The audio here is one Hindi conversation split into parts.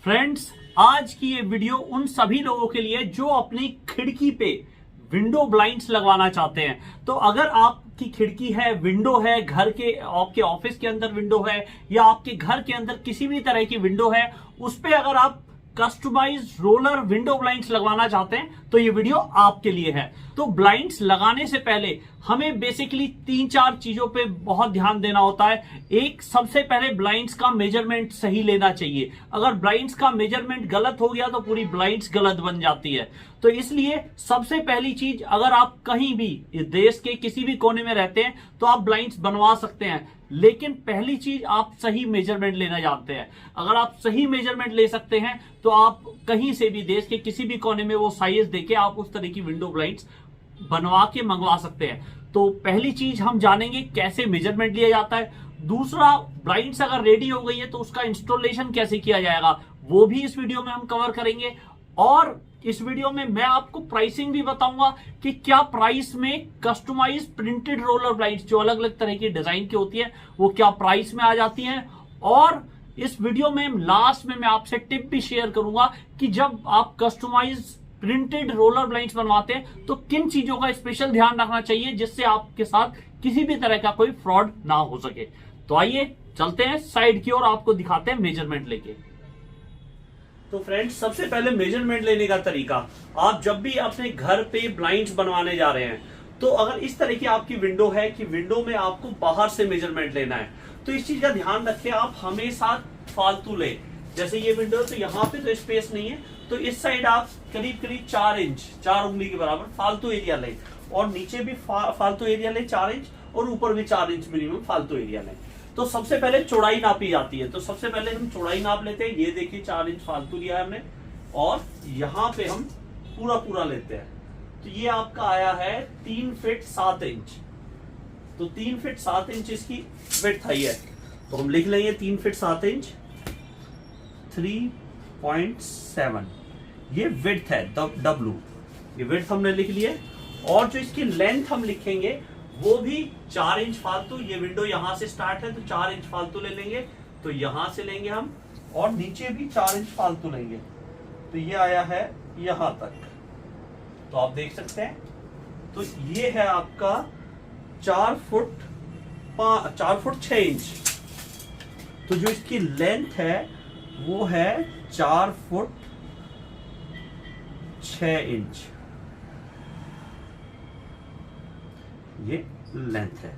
फ्रेंड्स, आज की ये वीडियो उन सभी लोगों के लिए जो अपनी खिड़की पे विंडो ब्लाइंड्स लगवाना चाहते हैं। तो अगर आपकी खिड़की है, विंडो है, घर के आपके ऑफिस के अंदर विंडो है या आपके घर के अंदर किसी भी तरह की विंडो है, उस पे अगर आप कस्टमाइज रोलर विंडो ब्लाइंड्स लगवाना चाहते हैं तो ये वीडियो आपके लिए है। तो ब्लाइंड्स लगाने से पहले हमें बेसिकली 3-4 चीजों पे बहुत ध्यान देना होता है। एक, सबसे पहले ब्लाइंड्स का मेजरमेंट सही लेना चाहिए। अगर ब्लाइंड्स का मेजरमेंट गलत हो गया तो पूरी ब्लाइंड्स गलत बन जाती है। तो इसलिए सबसे पहली चीज, अगर आप कहीं भी देश के किसी भी कोने में रहते हैं तो आप ब्लाइंड्स बनवा सकते हैं, लेकिन पहली चीज आप सही मेजरमेंट लेना जानते हैं। अगर आप सही मेजरमेंट ले सकते हैं तो आप कहीं से भी देश के किसी भी कोने में वो साइज देके आप उस तरह की विंडो ब्लाइंड्स बनवा के मंगवा सकते हैं। तो पहली चीज हम जानेंगे कैसे मेजरमेंट लिया जाता है। दूसरा, ब्लाइंड्स अगर रेडी हो गई है तो उसका इंस्टॉलेशन कैसे किया जाएगा वो भी इस वीडियो में हम कवर करेंगे। और इस वीडियो में मैं आपको प्राइसिंग भी बताऊंगा कि क्या प्राइस में कस्टमाइज प्रिंटेड रोलर ब्लाइंड्स जो अलग अलग तरह की डिजाइन की होती है वो क्या प्राइस में आ जाती हैं। और इस वीडियो में लास्ट में मैं आपसे टिप भी शेयर करूंगा कि जब आप कस्टमाइज प्रिंटेड रोलर ब्लाइंड्स बनवाते हैं तो किन चीजों का स्पेशल ध्यान रखना चाहिए जिससे आपके साथ किसी भी तरह का कोई फ्रॉड ना हो सके। तो आइए चलते हैं साइड की ओर, आपको दिखाते हैं मेजरमेंट लेके। तो फ्रेंड्स, सबसे पहले मेजरमेंट लेने का तरीका, आप जब भी अपने घर पे ब्लाइंड्स बनवाने जा रहे हैं तो अगर इस तरह की आपकी विंडो है कि विंडो में आपको बाहर से मेजरमेंट लेना है तो इस चीज का ध्यान रखें, आप हमेशा फालतू ले। जैसे ये विंडो तो यहाँ पे तो स्पेस नहीं है तो इस साइड आप करीब करीब 4 इंच, 4 उंगली के बराबर फालतू एरिया लें, और नीचे भी फालतू एरिया लें 4 इंच, और ऊपर भी 4 इंच मिनिमम फालतू एरिया लें। तो सबसे पहले चौड़ाई नापी जाती है, तो सबसे पहले हम चौड़ाई नाप लेते हैं। ये देखिए 4 इंच फालतू लिया है हमने, और यहाँ पे हम पूरा लेते हैं। तो ये आपका आया है 3 फीट 7 इंच। तो 3 फीट 7 इंच इसकी विड्थ आई है, तो हम लिख लेंगे 3 फीट 7 इंच 3.7। ये विड्थ है W, ये विड्थ हमने लिख लिया। और जो इसकी लेंथ हम लिखेंगे वो भी 4 इंच फालतू। ये विंडो यहां से स्टार्ट है तो 4 इंच फालतू ले लेंगे, तो यहां से लेंगे हम, और नीचे भी 4 इंच फालतू लेंगे। तो ये आया है यहां तक, तो आप देख सकते हैं। तो ये है आपका 4 फुट 6 इंच। तो जो इसकी लेंथ है वो है 4 फुट 6 इंच, ये लेंथ है।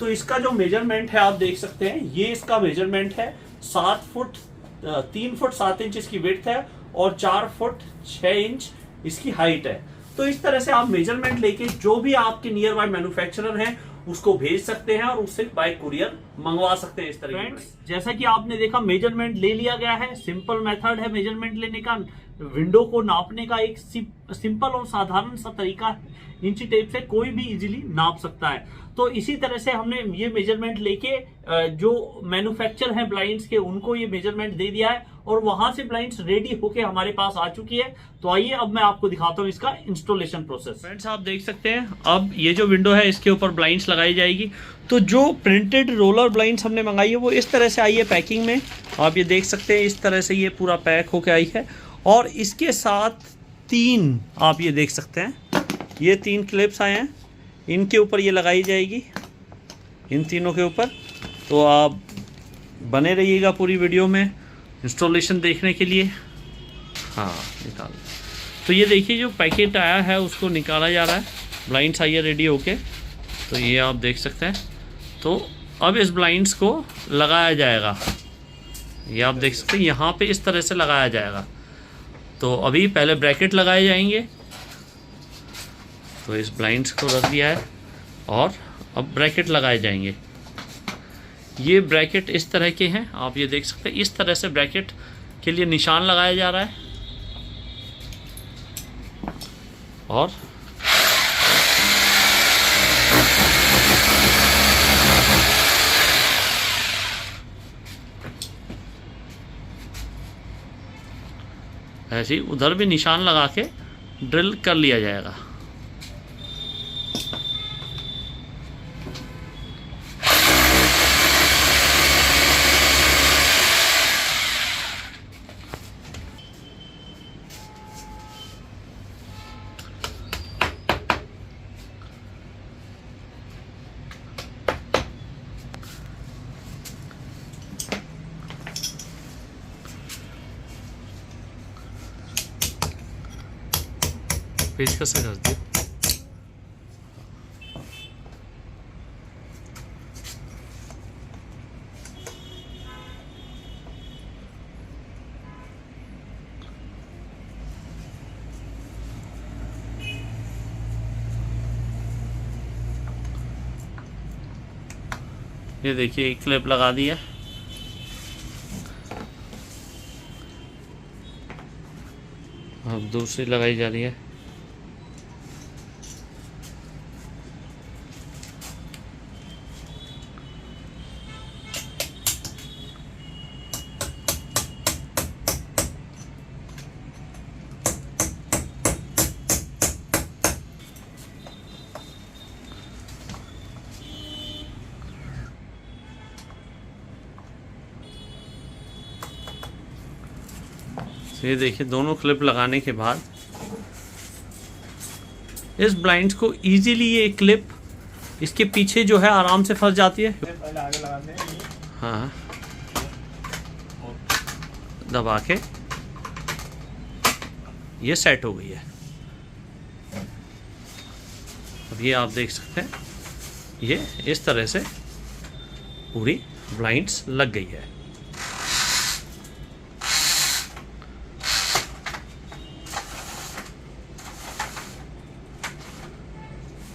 तो इसका जो मेजरमेंट है आप देख सकते हैं, ये इसका मेजरमेंट है 3 फुट 7 इंच इसकी विड्थ है, और 4 फुट 6 इंच इसकी हाइट है। तो इस तरह से आप मेजरमेंट लेके जो भी आपके नियर बाय मैन्युफैक्चरर हैं उसको भेज सकते हैं और उससे बाय कुरियर मंगवा सकते हैं। इस तरह की, जैसा कि आपने देखा, मेजरमेंट ले लिया गया है। सिंपल मेथड है मेजरमेंट लेने का, विंडो को नापने का एक सिंपल और साधारण सा तरीका। इंची टेप से कोई भी इजीली नाप सकता है। तो इसी तरह से हमने ये मेजरमेंट लेके जो मैन्युफैक्चर है ब्लाइंड्स के उनको ये मेजरमेंट दे दिया है, और वहां से ब्लाइंड्स रेडी होके हमारे पास आ चुकी है। तो आइए अब मैं आपको दिखाता हूँ इसका इंस्टॉलेशन प्रोसेस। फ्रेंड्स, आप देख सकते हैं अब ये जो विंडो है इसके ऊपर ब्लाइंड्स लगाई जाएगी। तो जो प्रिंटेड रोलर ब्लाइंड्स हमने मंगाई है वो इस तरह से आई है पैकिंग में। आप ये देख सकते हैं इस तरह से ये पूरा पैक होके आई है, और इसके साथ 3, आप ये देख सकते हैं, ये 3 क्लिप्स आए हैं, इनके ऊपर ये लगाई जाएगी, इन तीनों के ऊपर। तो आप बने रहिएगा पूरी वीडियो में इंस्टॉलेशन देखने के लिए। हाँ, निकाल। तो ये देखिए जो पैकेट आया है उसको निकाला जा रहा है, ब्लाइंड्स आई है रेडी होके। तो ये आप देख सकते हैं। तो अब इस ब्लाइंड्स को लगाया जाएगा, ये आप देख सकते हैं यहाँ पे इस तरह से लगाया जाएगा। तो अभी पहले ब्रैकेट लगाए जाएंगे। तो इस ब्लाइंड्स को रख दिया है और अब ब्रैकेट लगाए जाएंगे। ये ब्रैकेट इस तरह के हैं, आप ये देख सकते हैं। इस तरह से ब्रैकेट के लिए निशान लगाया जा रहा है, और ऐसे ही उधर भी निशान लगा के ड्रिल कर लिया जाएगा। पेचकस से घस दिया। ये देखिए एक क्लिप लगा दी है। अब दूसरी लगाई जा रही है। ये देखिए दोनों क्लिप लगाने के बाद इस ब्लाइंड्स को इजीली ये क्लिप इसके पीछे जो है आराम से फंस जाती है। हाँ, दबा के ये सेट हो गई है। अब ये आप देख सकते हैं, ये इस तरह से पूरी ब्लाइंड्स लग गई है।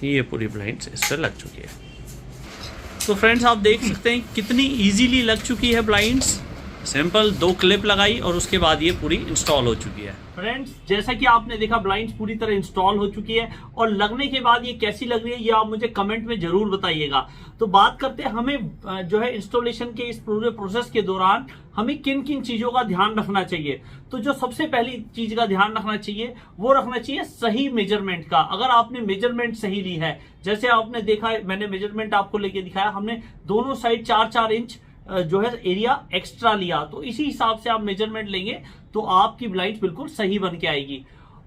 ये पूरी ब्लाइंड्स इस पर लग चुकी है। तो फ्रेंड्स आप देख सकते हैं कितनी इजीली लग चुकी है ब्लाइंड्स। सिंपल 2 क्लिप लगाई और उसके बाद ये पूरी इंस्टॉल हो चुकी है। फ्रेंड्स जैसा कि आपने देखा ब्लाइंड्स पूरी तरह इंस्टॉल हो चुकी है और लगने के बाद ये कैसी लग रही है ये आप मुझे कमेंट में जरूर बताइएगा। तो बात करते हैं हमें जो है इंस्टॉलेशन के इस पूरे प्रोसेस के दौरान हमें किन किन चीजों का ध्यान रखना चाहिए। तो जो सबसे पहली चीज का ध्यान रखना चाहिए वो रखना चाहिए सही मेजरमेंट का। अगर आपने मेजरमेंट सही ली है, जैसे आपने देखा मैंने मेजरमेंट आपको लेके दिखाया, हमने दोनों साइड 4-4 इंच जो है एरिया एक्स्ट्रा लिया, तो इसी हिसाब से आप मेजरमेंट लेंगे तो आपकी ब्लाइंड बिल्कुल सही बन के आएगी।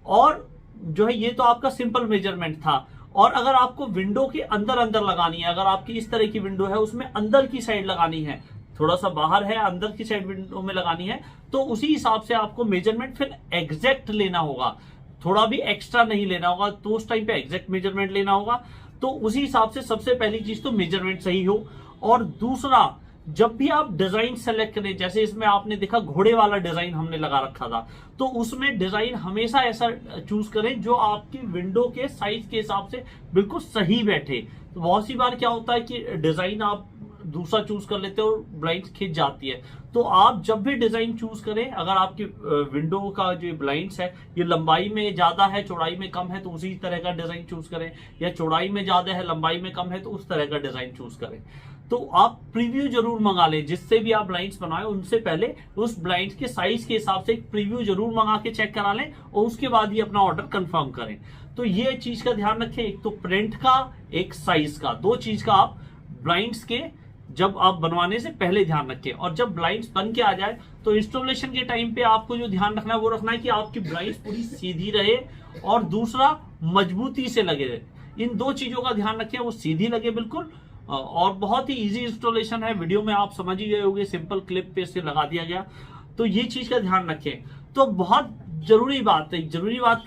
और जो है ये तो आपका सिंपल मेजरमेंट था। और अगर आपको विंडो के अंदर अंदर लगानी है, अगर आपकी इस तरह की विंडो है उसमें अंदर की साइड लगानी है, थोड़ा सा बाहर है अंदर की साइड विंडो में लगानी है, तो उसी हिसाब से आपको मेजरमेंट फिर एग्जैक्ट लेना होगा, थोड़ा भी एक्स्ट्रा नहीं लेना होगा। तो उस टाइम पे एग्जैक्ट मेजरमेंट लेना होगा। तो उसी हिसाब से सबसे पहली चीज तो मेजरमेंट सही हो। और दूसरा, जब भी आप डिजाइन सेलेक्ट करें, जैसे इसमें आपने देखा घोड़े वाला डिजाइन हमने लगा रखा था, तो उसमें डिजाइन हमेशा ऐसा चूज करें जो आपकी विंडो के साइज के हिसाब से बिल्कुल सही बैठे। तो बहुत सी बार क्या होता है कि डिजाइन आप दूसरा चूज कर लेते हो और ब्लाइंड खिंच जाती है। तो आप जब भी डिजाइन चूज करें, अगर आपकी विंडो का जो ब्लाइंड्स है ये लंबाई में ज्यादा है चौड़ाई में कम है तो उसी तरह का डिजाइन चूज करें, या चौड़ाई में ज्यादा है लंबाई में कम है तो उस तरह का डिजाइन चूज करें। तो आप प्रीव्यू जरूर मंगा लें, जिससे भी आप ब्लाइंड्स बनाएं उनसे पहले उस ब्लाइंड्स के साइज के हिसाब से एक प्रीव्यू जरूर मंगा के चेक करा लें और उसके बाद ही अपना ऑर्डर कंफर्म करें। तो ये चीज का ध्यान रखें, एक तो प्रिंट का, एक साइज का, 2 चीज का आप ब्लाइंड्स के जब आप बनवाने से पहले ध्यान रखें। और जब ब्लाइंड्स बन के आ जाए तो इंस्टॉलेशन के टाइम पे आपको जो ध्यान रखना है वो रखना है कि आपकी ब्लाइंड्स पूरी सीधी रहे और दूसरा मजबूती से लगे रहे। इन 2 चीजों का ध्यान रखें, वो सीधी लगे बिल्कुल। और बहुत ही इजी इंस्टॉलेशन है, वीडियो में आप समझ ही गए होंगे, सिंपल क्लिप पे से लगा दिया गया। तो ये चीज का ध्यान रखें। तो बहुत जरूरी बात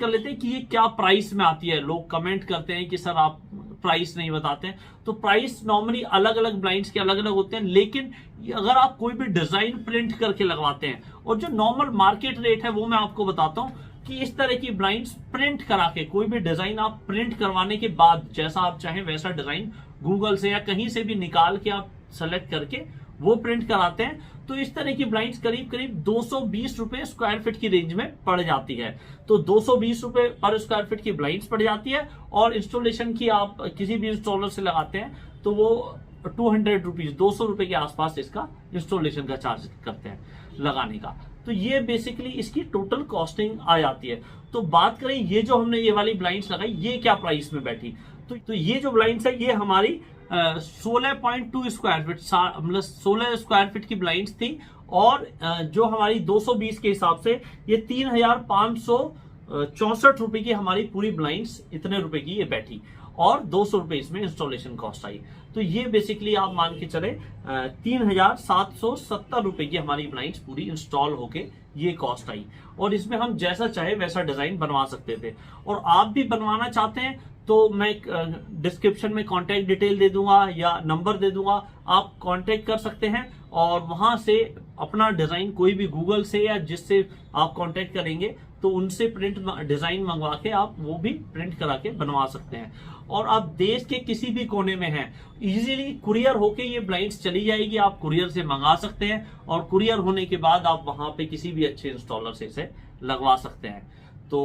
कर लेते हैं कि ये क्या प्राइस में आती है। लोग कमेंट करते हैं कि सर आप प्राइस नहीं बताते हैं। तो प्राइस नॉर्मली अलग अलग ब्लाइंड्स के अलग अलग होते हैं, लेकिन अगर आप कोई भी डिजाइन प्रिंट करके लगवाते हैं, और जो नॉर्मल मार्केट रेट है वो मैं आपको बताता हूं कि इस तरह की ब्लाइंड्स प्रिंट करा के, कोई भी डिजाइन आप प्रिंट करवाने के बाद जैसा आप चाहें वैसा डिजाइन गूगल से या कहीं से भी निकाल के आप सेलेक्ट करके वो प्रिंट कराते हैं, तो इस तरह की ब्लाइंड्स करीब करीब 220 रुपए स्क्वायर फीट की रेंज में पड़ जाती है। तो 220 रुपए पर स्क्वायर फीट की ब्लाइंड्स पड़ जाती है। और इंस्टॉलेशन की आप किसी भी इंस्टॉलर से लगाते हैं तो वो 200 रुपीज, 200 रुपए के आसपास इसका इंस्टॉलेशन का चार्ज करते हैं लगाने का। तो ये बेसिकली इसकी टोटल कॉस्टिंग आ जाती है। तो बात करें ये जो हमने ये वाली ब्लाइंड्स लगाई ये क्या प्राइस में बैठी, तो ये जो ब्लाइंड्स है ये हमारी 16.2 स्क्वायर फीट, मतलब 16 स्क्वायर फीट की ब्लाइंड्स थी। और जो हमारी 220 के हिसाब से ये 3564 रुपए की हमारी पूरी ब्लाइंड्स इतने रुपए की ये बैठी। और 200 रुपए इसमें इंस्टॉलेशन कॉस्ट आई। तो ये बेसिकली आप मान के चले 3,770 रुपए की हमारी ब्लाइंड्स पूरी इंस्टॉल होके ये कॉस्ट आई। और इसमें हम जैसा चाहे वैसा डिजाइन बनवा सकते थे। और आप भी बनवाना चाहते हैं तो मैं डिस्क्रिप्शन में कांटेक्ट डिटेल दे दूंगा या नंबर दे दूंगा, आप कांटेक्ट कर सकते हैं और वहां से अपना डिजाइन कोई भी गूगल से या जिससे आप कांटेक्ट करेंगे तो उनसे प्रिंट डिजाइन मंगवा के आप वो भी प्रिंट करा के बनवा सकते हैं। और आप देश के किसी भी कोने में हैं, इजीली कुरियर होके ये ब्लाइंड्स चली जाएगी, आप कुरियर से मंगा सकते हैं और कुरियर होने के बाद आप वहां पे किसी भी अच्छे इंस्टॉलर से इसे लगवा सकते हैं। तो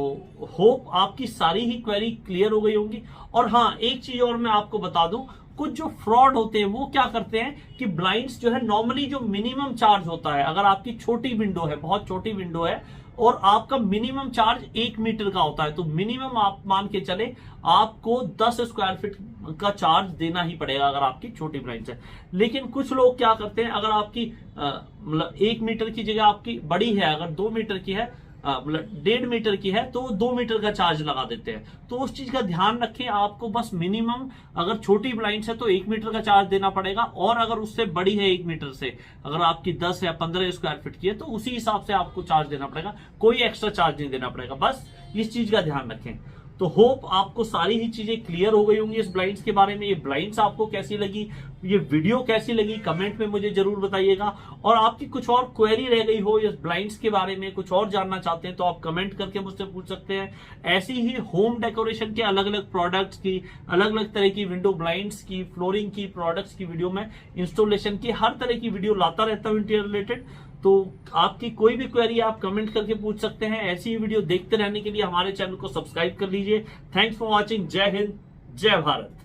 होप आपकी सारी ही क्वेरी क्लियर हो गई होंगी। और हाँ, एक चीज और मैं आपको बता दूं, कुछ जो फ्रॉड होते हैं वो क्या करते हैं कि ब्लाइंड्स जो है नॉर्मली जो मिनिमम चार्ज होता है, अगर आपकी छोटी विंडो है, बहुत छोटी विंडो है और आपका मिनिमम चार्ज 1 मीटर का होता है, तो मिनिमम आप मान के चले आपको 10 स्क्वायर फीट का चार्ज देना ही पड़ेगा अगर आपकी छोटी ब्लाइंड्स है। लेकिन कुछ लोग क्या करते हैं, अगर आपकी मतलब 1 मीटर की जगह आपकी बड़ी है, अगर 2 मीटर की है, मतलब 1.5 मीटर की है, तो 2 मीटर का चार्ज लगा देते हैं। तो उस चीज का ध्यान रखें, आपको बस मिनिमम अगर छोटी ब्लाइंड्स है तो 1 मीटर का चार्ज देना पड़ेगा, और अगर उससे बड़ी है 1 मीटर से, अगर आपकी 10 या 15 स्क्वायर फीट की है तो उसी हिसाब से आपको चार्ज देना पड़ेगा, कोई एक्स्ट्रा चार्ज नहीं देना पड़ेगा। बस इस चीज का ध्यान रखें। तो होप आपको सारी ही चीजें क्लियर हो गई होंगी इस ब्लाइंड्स के बारे में। ये ब्लाइंड्स आपको कैसी लगी, ये वीडियो कैसी लगी, कमेंट में मुझे जरूर बताइएगा। और आपकी कुछ और क्वेरी रह गई हो इस ब्लाइंड्स के बारे में, कुछ और जानना चाहते हैं तो आप कमेंट करके मुझसे पूछ सकते हैं। ऐसी ही होम डेकोरेशन के अलग अलग प्रोडक्ट्स की, अलग अलग तरह की विंडो ब्लाइंड्स की, फ्लोरिंग की प्रोडक्ट्स की वीडियो में, इंस्टॉलेशन की हर तरह की वीडियो लाता रहता हूं इंटीरियर रिलेटेड। तो आपकी कोई भी क्वेरी आप कमेंट करके पूछ सकते हैं। ऐसी ही वीडियो देखते रहने के लिए हमारे चैनल को सब्सक्राइब कर लीजिए। Thanks for watching. जय हिंद, जय भारत।